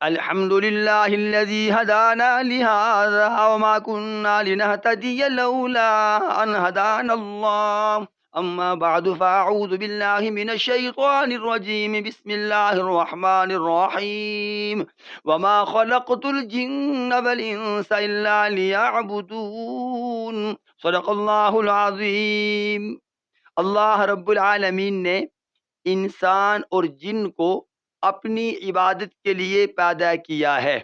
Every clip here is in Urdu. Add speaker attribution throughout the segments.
Speaker 1: الحمد لله الذي هدانا لهذا وما كنا لنهتدي لولا أن هدانا الله. أما بعد فأعوذ بالله من الشيطان الرجيم. بسم الله الرحمن الرحيم. وما خلقت الجن والإنس إلا ليعبدون. صدق الله العظيم. اللہ رب العالمین نے انسان اور جن کو اپنی عبادت کے لیے پیدا کیا ہے۔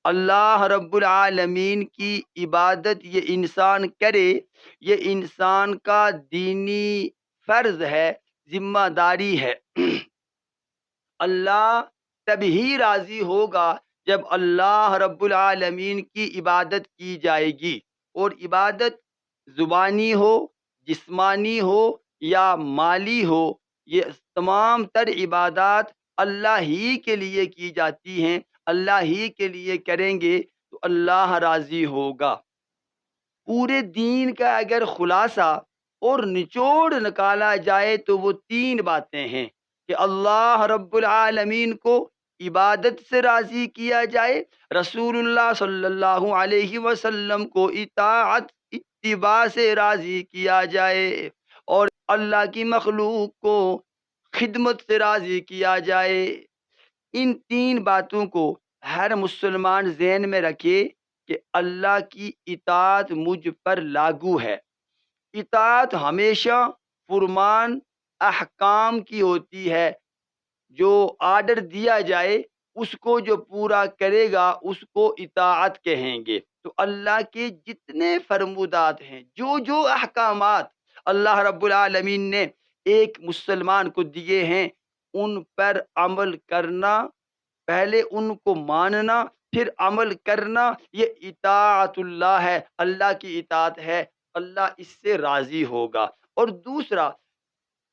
Speaker 1: اللہ رب العالمین کی عبادت یہ انسان کرے، یہ انسان کا دینی فرض ہے، ذمہ داری ہے۔ اللہ تب ہی راضی ہوگا جب اللہ رب العالمین کی عبادت کی جائے گی، اور عبادت زبانی ہو، جسمانی ہو یا مالی ہو، یہ تمام تر عبادات اللہ ہی کے لیے کی جاتی ہیں۔ اللہ ہی کے لیے کریں گے تو اللہ راضی ہوگا۔ پورے دین کا اگر خلاصہ اور نچوڑ نکالا جائے تو وہ تین باتیں ہیں کہ اللہ رب العالمین کو عبادت سے راضی کیا جائے، رسول اللہ صلی اللہ علیہ وسلم کو اطاعت اتباع سے راضی کیا جائے، اور اللہ کی مخلوق کو خدمت سے راضی کیا جائے۔ ان تین باتوں کو ہر مسلمان ذہن میں رکھے کہ اللہ کی اطاعت مجھ پر لاگو ہے۔ اطاعت ہمیشہ فرمان احکام کی ہوتی ہے، جو آرڈر دیا جائے اس کو جو پورا کرے گا اس کو اطاعت کہیں گے۔ تو اللہ کے جتنے فرمودات ہیں، جو احکامات اللہ رب العالمین نے ایک مسلمان کو دیے ہیں، ان پر عمل کرنا، پہلے ان کو ماننا پھر عمل کرنا، یہ اطاعت اللہ ہے، اللہ کی اطاعت ہے، اللہ اس سے راضی ہوگا۔ اور دوسرا،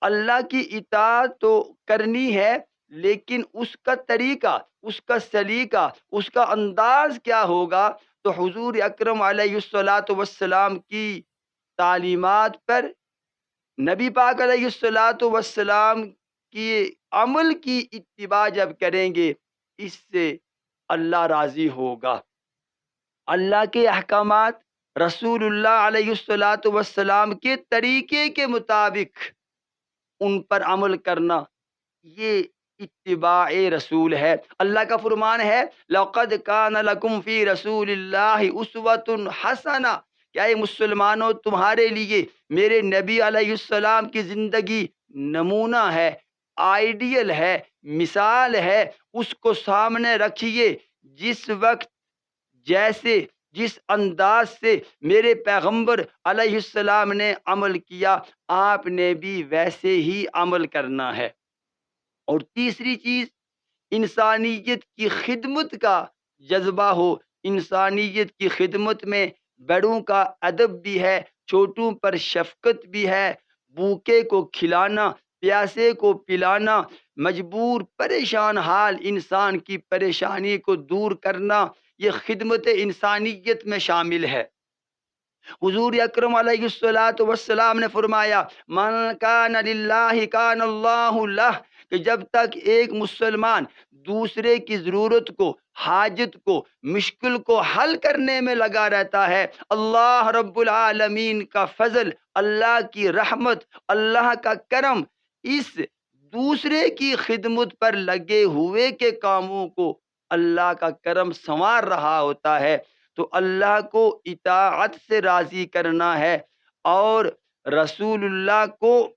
Speaker 1: اللہ کی اطاعت تو کرنی ہے، لیکن اس کا طریقہ، اس کا سلیقہ، اس کا انداز کیا ہوگا؟ تو حضور اکرم علیہ السلام کی تعلیمات پر، نبی پاک علیہ السلام کی عمل کی اتباع جب کریں گے، اس سے اللہ راضی ہوگا۔ اللہ کے احکامات، رسول اللہ علیہ السلام کے طریقے کے مطابق ان پر عمل کرنا، یہ اتباع رسول ہے۔ اللہ کا فرمان ہے لَقَدْ كَانَ لَكُمْ فِي رَسُولِ اللَّهِ أُسْوَةٌ حَسَنَةٌ، کیا یہ مسلمانوں تمہارے لیے میرے نبی علیہ السلام کی زندگی نمونہ ہے، آئیڈیل ہے، مثال ہے۔ اس کو سامنے رکھیے، جس وقت جیسے جس انداز سے میرے پیغمبر علیہ السلام نے عمل کیا، آپ نے بھی ویسے ہی عمل کرنا ہے۔ اور تیسری چیز، انسانیت کی خدمت کا جذبہ ہو۔ انسانیت کی خدمت میں بڑوں کا ادب بھی ہے، چھوٹوں پر شفقت بھی ہے، بھوکے کو کھلانا، پیاسے کو پلانا، مجبور پریشان حال انسان کی پریشانی کو دور کرنا، یہ خدمت انسانیت میں شامل ہے۔ حضور اکرم علیہ السلام نے فرمایا من کان للہ کان اللہ لہ، کہ جب تک ایک مسلمان دوسرے کی ضرورت کو، حاجت کو، مشکل کو حل کرنے میں لگا رہتا ہے، اللہ رب العالمین کا فضل، اللہ کی رحمت، اللہ کا کرم اس دوسرے کی خدمت پر لگے ہوئے کے کاموں کو اللہ کا کرم سنوار رہا ہوتا ہے۔ تو اللہ کو اطاعت سے راضی کرنا ہے، اور رسول اللہ کو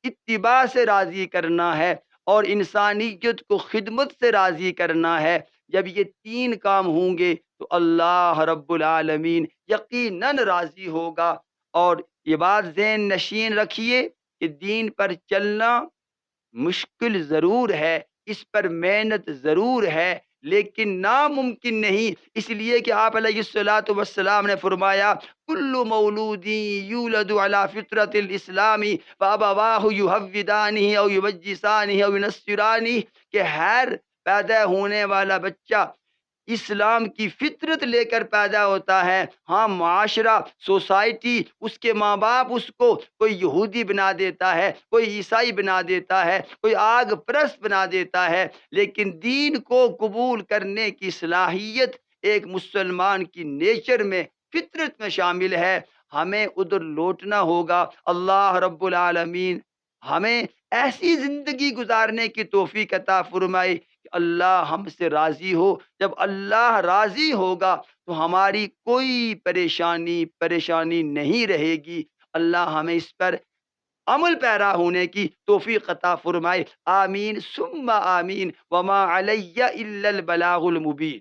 Speaker 1: اتباع سے راضی کرنا ہے، اور انسانیت کو خدمت سے راضی کرنا ہے۔ جب یہ تین کام ہوں گے تو اللہ رب العالمین یقیناً راضی ہوگا۔ اور یہ بات ذہن نشین رکھیے کہ دین پر چلنا مشکل ضرور ہے، اس پر محنت ضرور ہے، لیکن ناممکن نہیں، اس لیے کہ آپ علیہ السلام نے فرمایا کل مولود یولد علی فطرت الاسلام فابواہ یہودانہ او یمجسانہ او ینصرانہ، کہ ہر پیدا ہونے والا بچہ اسلام کی فطرت لے کر پیدا ہوتا ہے، ہاں معاشرہ، سوسائٹی، اس کے ماں باپ اس کو کوئی یہودی بنا دیتا ہے، کوئی عیسائی بنا دیتا ہے، کوئی آگ پرست بنا دیتا ہے، لیکن دین کو قبول کرنے کی صلاحیت ایک مسلمان کی نیچر میں، فطرت میں شامل ہے۔ ہمیں ادھر لوٹنا ہوگا۔ اللہ رب العالمین ہمیں ایسی زندگی گزارنے کی توفیق عطا فرمائے کہ اللہ ہم سے راضی ہو۔ جب اللہ راضی ہوگا تو ہماری کوئی پریشانی نہیں رہے گی۔ اللہ ہمیں اس پر عمل پیرا ہونے کی توفیق عطا فرمائے۔ آمین ثم آمین، وما علی الا البلاغ المبین۔